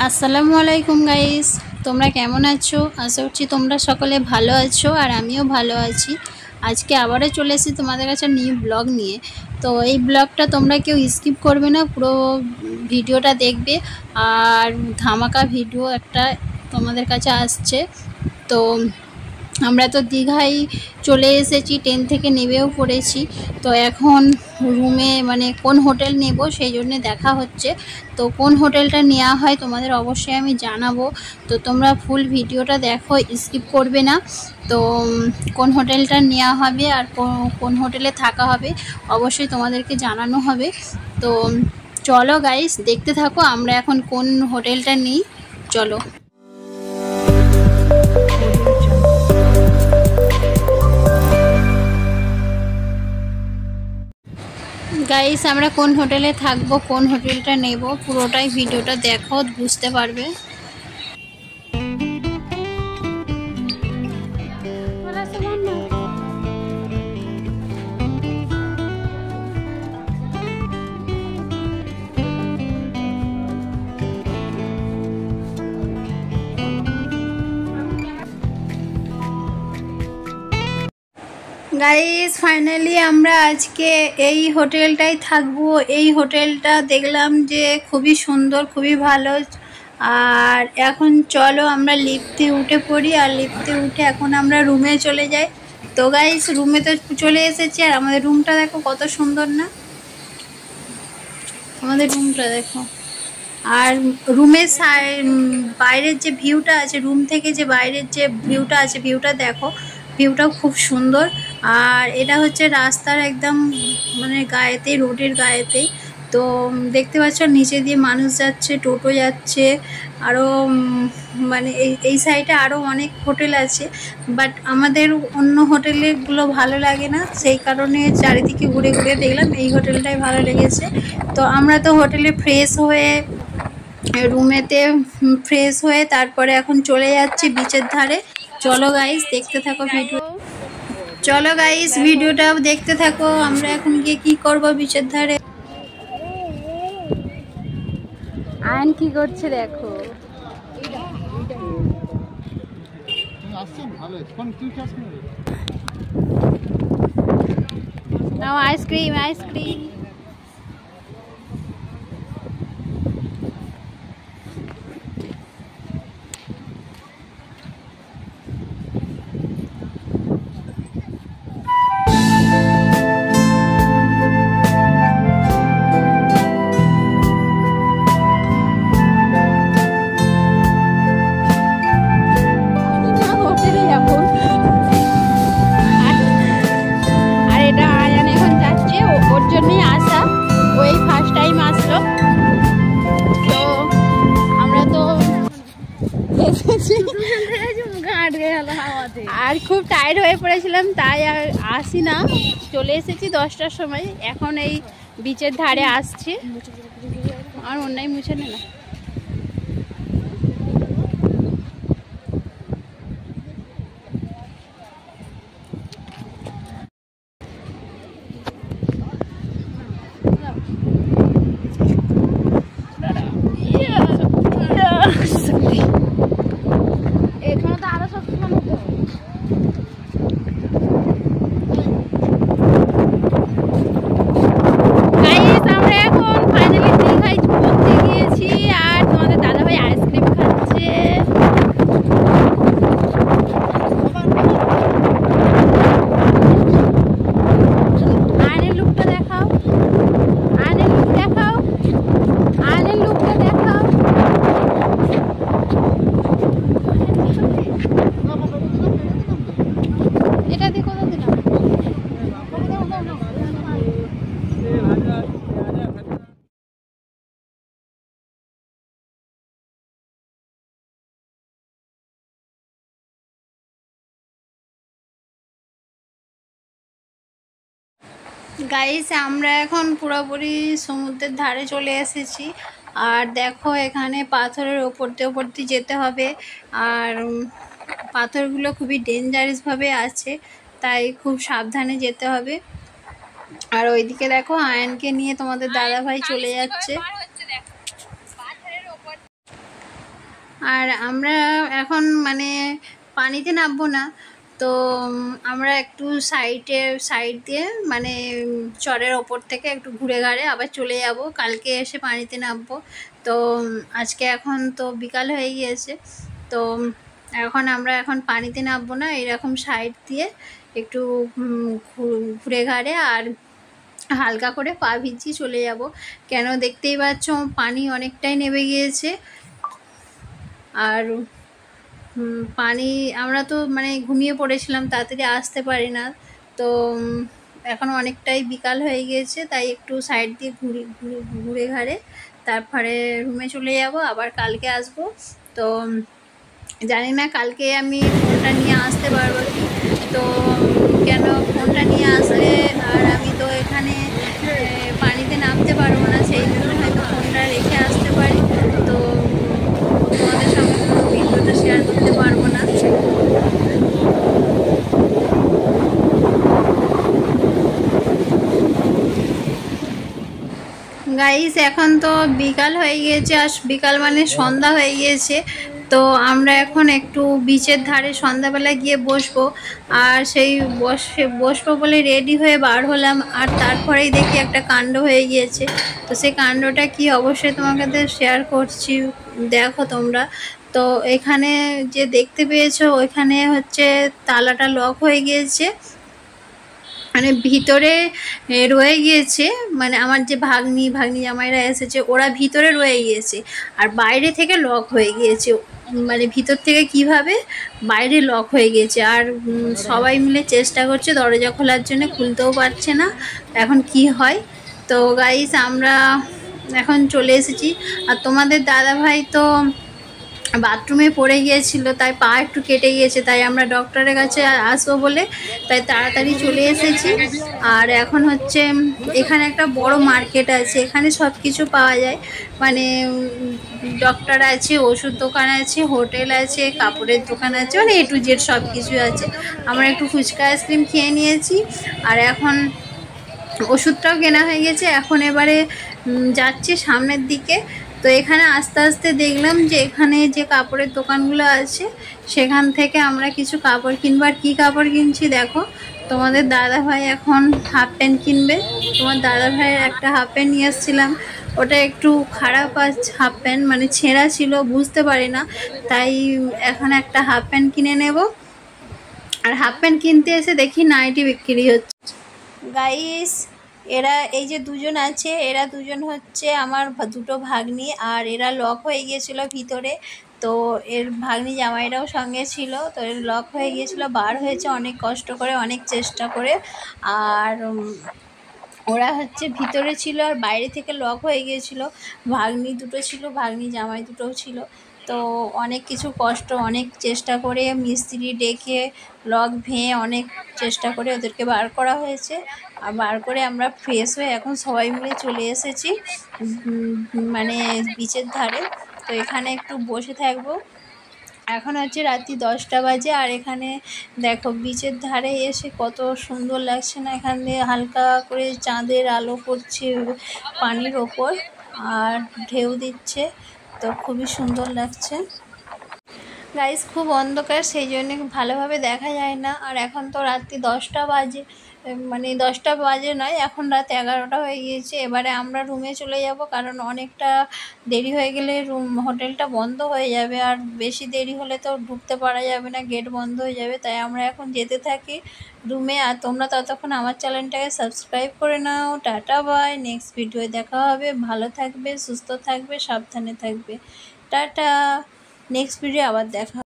আসসালামু আলাইকুম গাইস, তোমরা কেমন আছো? আশা করছি তোমরা সকলে ভালো আছো আর আমিও ভালো আছি। আজকে আবারও চলে এসেছি তোমাদের কাছে নিউ ব্লগ নিয়ে। তো এই ব্লগটা তোমরা কেউ স্কিপ করবে না, পুরো ভিডিওটা দেখবে। আর ধামাকা ভিডিও একটা তোমাদের কাছে আসছে। তো আমরা তো দীঘায় চলে এসেছি, ট্রেন থেকে নেমেও পড়েছি। তো এখন রুমে মানে কোন হোটেল নেব সেই জন্যে দেখা হচ্ছে। তো কোন হোটেলটা নেওয়া হয় তোমাদের অবশ্যই আমি জানাবো। তো তোমরা ফুল ভিডিওটা দেখো, স্কিপ করবে না। তো কোন হোটেলটা নেওয়া হবে আর কোন হোটেলে থাকা হবে অবশ্যই তোমাদেরকে জানানো হবে। তো চলো গাইস, দেখতে থাকো আমরা এখন কোন হোটেলটা নিই। চলো গাইস, আমরা কোন হোটেলে থাকবো, কোন হোটেলটা নেব, পুরোটাই ভিডিওটা দেখো, বুঝতে পারবে। গাইস, ফাইনালি আমরা আজকে এই হোটেলটাই থাকবো। এই হোটেলটা দেখলাম যে খুবই সুন্দর, খুবই ভালো। আর এখন চলো আমরা লিফটে উঠে পড়ি, আর লিফটে উঠে এখন আমরা রুমে চলে যাই। তো গাইস, রুমে তো চলে এসেছি, আর আমাদের রুমটা দেখো কত সুন্দর না? আমাদের রুমটা দেখো। আর রুমের বাইরের যে ভিউটা আছে, রুম থেকে যে বাইরের যে ভিউটা আছে, ভিউটা দেখো, ভিউটাও খুব সুন্দর। আর এটা হচ্ছে রাস্তার একদম মানে গায়েতেই, রোডের গায়েতেই। তো দেখতে পাচ্ছ নিচে দিয়ে মানুষ যাচ্ছে, টোটো যাচ্ছে। আরও মানে এই সাইডে আরও অনেক হোটেল আছে, বাট আমাদের অন্য হোটেলগুলো ভালো লাগে না, সেই কারণে চারিদিকে ঘুরে ঘুরে দেখলাম এই হোটেলটাই ভালো লেগেছে। তো আমরা তো হোটেলে ফ্রেশ হয়ে, রুমেতে ফ্রেশ হয়ে তারপরে এখন চলে যাচ্ছি বিচের ধারে। চলো গাইস, দেখতে থাকো ভিডিও। চলো গাইস, ভিডিওটাও দেখতে থাকো। আমরা এখন গিয়ে কি করব বিচের ধারে। আয়ন কি করছে দেখো। নাও আইসক্রিম, আইসক্রিম। আর খুব টায়ার্ড হয়ে পড়েছিলাম, তাই আর আসি না, চলে এসেছি 10টার সময়। এখন এই বিচের ধারে আসছি। আর অন্যায় মুছে নে না। গাইস, আমরা এখন পুরোপুরি সমুদ্রের ধারে চলে এসেছি। আর দেখো এখানে পাথরের ওপর দিয়ে যেতে হবে। আর পাথরগুলো খুবই ডেঞ্জারাসভাবে আছে, তাই খুব সাবধানে যেতে হবে। আর ওইদিকে দেখো আয়নকে নিয়ে তোমাদের দাদা ভাই চলে যাচ্ছে। আর আমরা এখন মানে পানিতে নামবো না, তো আমরা একটু সাইড দিয়ে মানে চরের ওপর থেকে একটু ঘুরে ঘাড়ে আবার চলে যাব, কালকে এসে পানিতে নামবো। তো আজকে এখন তো বিকাল হয়ে গিয়েছে, তো এখন পানিতে নামবো না, এরকম সাইড দিয়ে একটু ঘুরে ঘাড়ে আর হালকা করে পা ভিজিয়ে চলে যাব। কেন দেখতেই পাচ্ছ পানি অনেকটাই নেমে গিয়েছে। আর পানি আমরা তো মানে ঘুমিয়ে পড়েছিলাম, তাড়াতাড়ি আসতে পারি না। তো এখন অনেকটাই বিকাল হয়ে গিয়েছে, তাই একটু সাইড দিয়ে ঘুরে ঘাড়ে তারপরে রুমে চলে যাব, আবার কালকে আসব। তো জানি না কালকে আমি ফোনটা নিয়ে আসতে পারবো কি। তো কেন ফোনটা নিয়ে আসলে আর আমি তো এখানে পানিতে নামতে পারবো না, সেই জন্য হয়তো ফোনটা রেখে আসতে পারি। তো তোমাদের সঙ্গে কোনো ভিডিওটা শেয়ার করতে পারবো না। গাইস এখন তো বিকাল হয়ে গিয়েছে, আর বিকাল মানে সন্ধ্যা হয়ে গিয়েছে। তো আমরা এখন একটু বিচের ধারে সন্ধ্যাবেলা গিয়ে বসবো, আর সেই বসবো বলে রেডি হয়ে বার হলাম, আর তারপরেই দেখি একটা কাণ্ড হয়ে গিয়েছে। তো সেই কাণ্ডটা কি অবশ্যই তোমাকে শেয়ার করছি, দেখো তোমরা। তো এখানে যে দেখতে পেয়েছো ওইখানে হচ্ছে তালাটা লক হয়ে গিয়েছে, মানে ভিতরে রয়ে গিয়েছে। মানে আমার যে ভাগ্নি জামাইরা এসেছে ওরা ভিতরে রয়ে গিয়েছে, আর বাইরে থেকে লক হয়ে গিয়েছে। মানে ভিতর থেকে কিভাবে বাইরে লক হয়ে গিয়েছে, আর সবাই মিলে চেষ্টা করছে দরজা খোলার জন্য, খুলতেও পারছে না। এখন কি হয়। তো গাইস আমরা এখন চলে এসেছি, আর তোমাদের দাদা ভাই তো বাথরুমে পড়ে গিয়েছিল, তাই পা একটু কেটে গিয়েছে, তাই আমরা ডক্টরের কাছে আসবো বলে তাই তাড়াতাড়ি চলে এসেছি। আর এখন হচ্ছে এখানে একটা বড় মার্কেট আছে, এখানে সব কিছু পাওয়া যায়। মানে ডক্টর আছে, ওষুধ দোকান আছে, হোটেল আছে, কাপড়ের দোকান আছে, মানে A to Z সব কিছু আছে। আমরা একটু ফুচকা আইসক্রিম খেয়ে নিয়েছি, আর এখন ওষুধটাও কেনা হয়ে গেছে। এখন এবারে যাচ্ছি সামনের দিকে। তো এখানে আস্তে আস্তে দেখলাম যে এখানে যে কাপড়ের দোকানগুলো আছে সেখান থেকে আমরা কিছু কাপড় কিনবো। আর কী কাপড় কিনছি দেখো, তোমাদের দাদা ভাই এখন হাফ প্যান্ট কিনবে। তোমার দাদা ভাইয়ের একটা হাফ প্যান্ট নিয়ে এসেছিলাম, ওটা একটু খারাপ আছে, হাফ প্যান্ট মানে ছেঁড়া ছিল, বুঝতে পারি না, তাই এখন একটা হাফ প্যান্ট কিনে নেব। আর হাফ প্যান্ট কিনতে এসে দেখি নাইটি বিক্রি হচ্ছে। গাইস এরা এই যে দুজন আছে, এরা দুজন হচ্ছে আমার দুটো ভাগ্নি, আর এরা লক হয়ে গিয়েছিল ভিতরে। তো এর ভাগ্নি জামাইরাও সঙ্গে ছিল, তো এর লক হয়ে গিয়েছিল, বার হয়েছে অনেক কষ্ট করে, অনেক চেষ্টা করে। আর ওরা হচ্ছে ভিতরে ছিল আর বাইরে থেকে লক হয়ে গিয়েছিল। ভাগ্নি দুটো ছিল, ভাগ্নি জামাই দুটোও ছিল। তো অনেক কিছু কষ্ট, অনেক চেষ্টা করে মিস্ত্রি ডেকে লক ভেঙে অনেক চেষ্টা করে ওদেরকে বার করা হয়েছে। আর বার করে আমরা ফ্রেশ হয়ে এখন সবাই মিলে চলে এসেছি মানে বিচের ধারে। তো এখানে একটু বসে থাকবো। এখন হচ্ছে রাত্রি 10টা বাজে, আর এখানে দেখো বিচের ধারে এসে কত সুন্দর লাগছে না, এখানে হালকা করে চাঁদের আলো পড়ছে পানির ওপর, আর ঢেউ দিচ্ছে, তো খুবই সুন্দর লাগছে। গাইস খুব অন্ধকার, সেই জন্য ভালোভাবে দেখা যায় না। আর এখন তো রাত্রি 10টা বাজে, মানে 10টা বাজে নয়, এখন রাত 11টা হয়ে গিয়েছে। এবারে আমরা রুমে চলে যাব, কারণ অনেকটা দেরি হয়ে গেলে হোটেলটা বন্ধ হয়ে যাবে, আর বেশি দেরি হলে তো ঢুকতে পারা যাবে না, গেট বন্ধ হয়ে যাবে। তাই আমরা এখন যেতে থাকি রুমে। আর তোমরা ততক্ষণ আমার চ্যানেলটাকে সাবস্ক্রাইব করে নাও। টাটা বাই, নেক্সট ভিডিওয়ে দেখা হবে। ভালো থাকবে, সুস্থ থাকবে, সাবধানে থাকবে। টাটা, নেক্সট ভিডিও আবার দেখা।